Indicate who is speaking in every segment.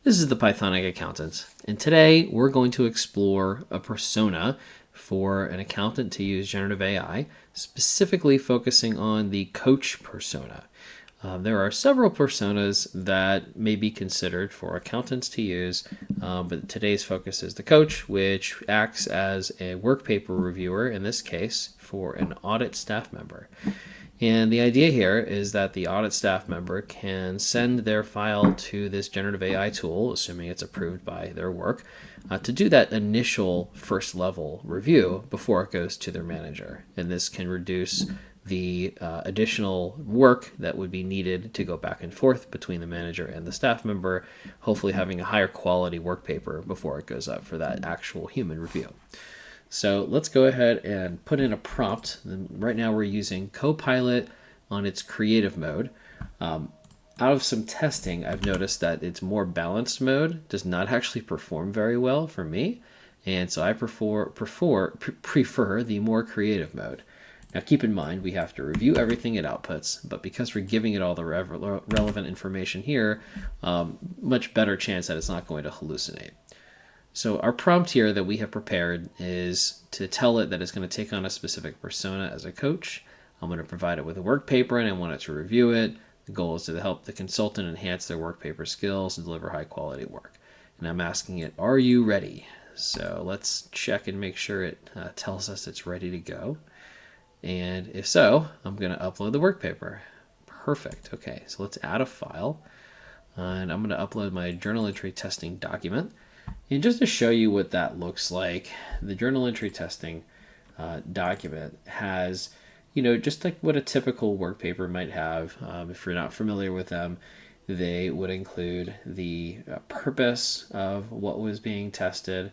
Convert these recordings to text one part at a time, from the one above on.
Speaker 1: This is the Pythonic Accountant, and today we're going to explore a persona for an accountant to use generative AI, specifically focusing on the coach persona. There are several personas that may be considered for accountants to use, but today's focus is the coach, which acts as a workpaper reviewer, in this case, for an audit staff member. And the idea here is that the audit staff member can send their file to this generative AI tool, assuming it's approved by their work, to do that initial first level review before it goes to their manager. And this can reduce the additional work that would be needed to go back and forth between the manager and the staff member, hopefully having a higher quality work paper before it goes up for that actual human review. So let's go ahead and put in a prompt. Right now we're using Copilot on its creative mode. Out of some testing, I've noticed that its more balanced mode does not actually perform very well for me. And so I prefer the more creative mode. Now keep in mind, we have to review everything it outputs, but because we're giving it all the relevant information here, much better chance that it's not going to hallucinate. So our prompt here that we have prepared is to tell it that it's going to take on a specific persona as a coach. I'm going to provide it with a work paper and I want it to review it. The goal is to help the consultant enhance their work paper skills and deliver high quality work. And I'm asking it, are you ready? So let's check and make sure it tells us it's ready to go. And if so, I'm going to upload the work paper. Perfect. Okay, so let's add a file. And I'm going to upload my journal entry testing document. And just to show you what that looks like, the journal entry testing document has, just like what a typical work paper might have. If you're not familiar with them, they would include the purpose of what was being tested.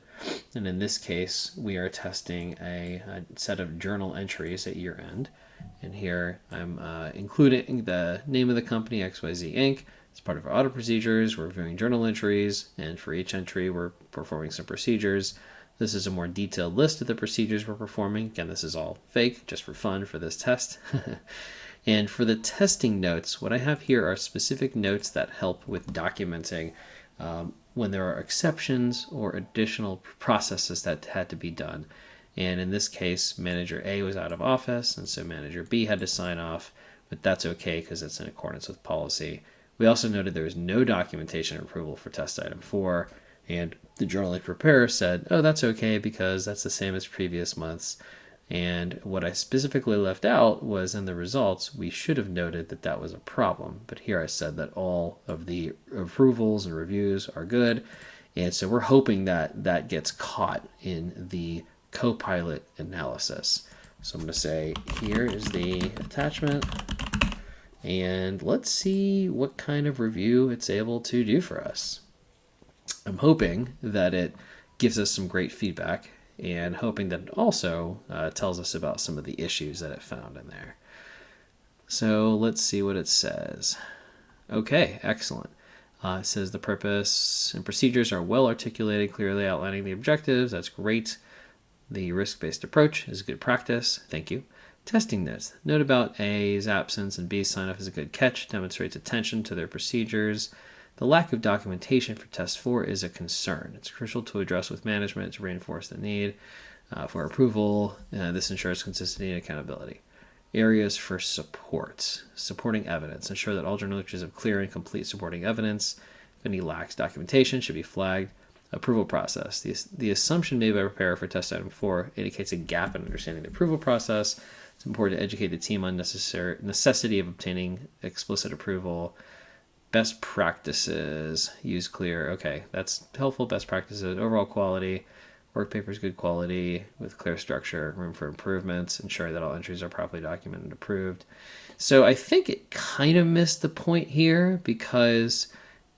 Speaker 1: And in this case, we are testing a set of journal entries at year end. And here I'm including the name of the company, XYZ Inc. As part of our audit procedures, we're reviewing journal entries, and for each entry, we're performing some procedures. This is a more detailed list of the procedures we're performing. Again, this is all fake, just for fun for this test. And for the testing notes, what I have here are specific notes that help with documenting when there are exceptions or additional processes that had to be done. And in this case, Manager A was out of office, and so Manager B had to sign off, but that's okay because it's in accordance with policy. We also noted there was no documentation approval for test item 4, and the journal entry preparer said, oh, that's okay because that's the same as previous months. And what I specifically left out was in the results, we should have noted that that was a problem. But here I said that all of the approvals and reviews are good. And so we're hoping that that gets caught in the Copilot analysis. So I'm going to say, here is the attachment. And let's see what kind of review it's able to do for us. I'm hoping that it gives us some great feedback and hoping that it also tells us about some of the issues that it found in there. So let's see what it says. Okay, excellent. It says the purpose and procedures are well articulated, clearly outlining the objectives. That's great. The risk-based approach is good practice. Thank you. Testing notes. Note about A's absence and B's sign-off is a good catch. Demonstrates attention to their procedures. The lack of documentation for test 4 is a concern. It's crucial to address with management to reinforce the need for approval. This ensures consistency and accountability. Areas for support. Supporting evidence. Ensure that all journal entries have clear and complete supporting evidence. If any lacks documentation, should be flagged. Approval process. The assumption made by preparer for test item 4 indicates a gap in understanding the approval process. It's important to educate the team on necessity of obtaining explicit approval. Best practices. Use clear. Okay, that's helpful. Best practices. Overall quality. Work papers good quality with clear structure. Room for improvements. Ensuring that all entries are properly documented and approved. So I think it kind of missed the point here because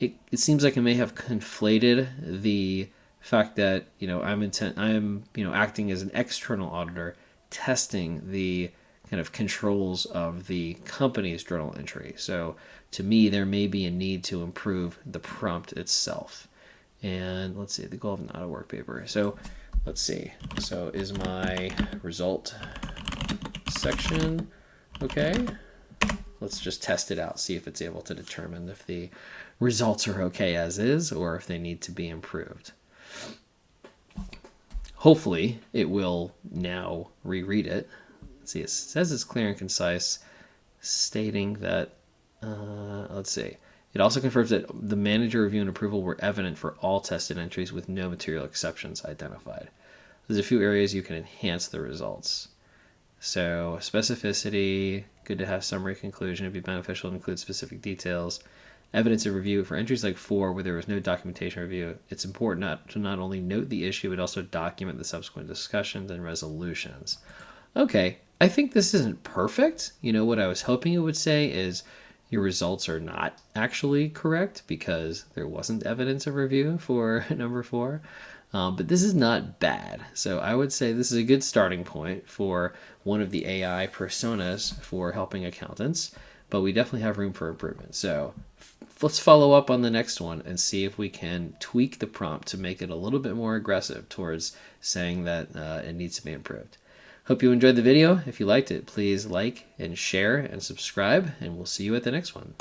Speaker 1: it seems like it may have conflated the fact that I'm acting as an external auditor testing the kind of controls of the company's journal entry. So to me, there may be a need to improve the prompt itself. And let's see, the goal of not a work paper. So let's see. So is my result section okay? Let's just test it out, see if it's able to determine if the results are okay as is or if they need to be improved. Hopefully, it will now reread it. Let's see, it says it's clear and concise, stating that, let's see. It also confirms that the manager review and approval were evident for all tested entries with no material exceptions identified. There's a few areas you can enhance the results. So specificity, good to have summary conclusion. It'd be beneficial to include specific details. Evidence of review for entries like 4 where there was no documentation review. It's important to not only note the issue, but also document the subsequent discussions and resolutions. Okay, I think this isn't perfect. What I was hoping it would say is your results are not actually correct because there wasn't evidence of review for number 4. But this is not bad. So I would say this is a good starting point for one of the AI personas for helping accountants, but we definitely have room for improvement. So let's follow up on the next one and see if we can tweak the prompt to make it a little bit more aggressive towards saying that it needs to be improved. Hope you enjoyed the video. If you liked it, please like and share and subscribe, and we'll see you at the next one.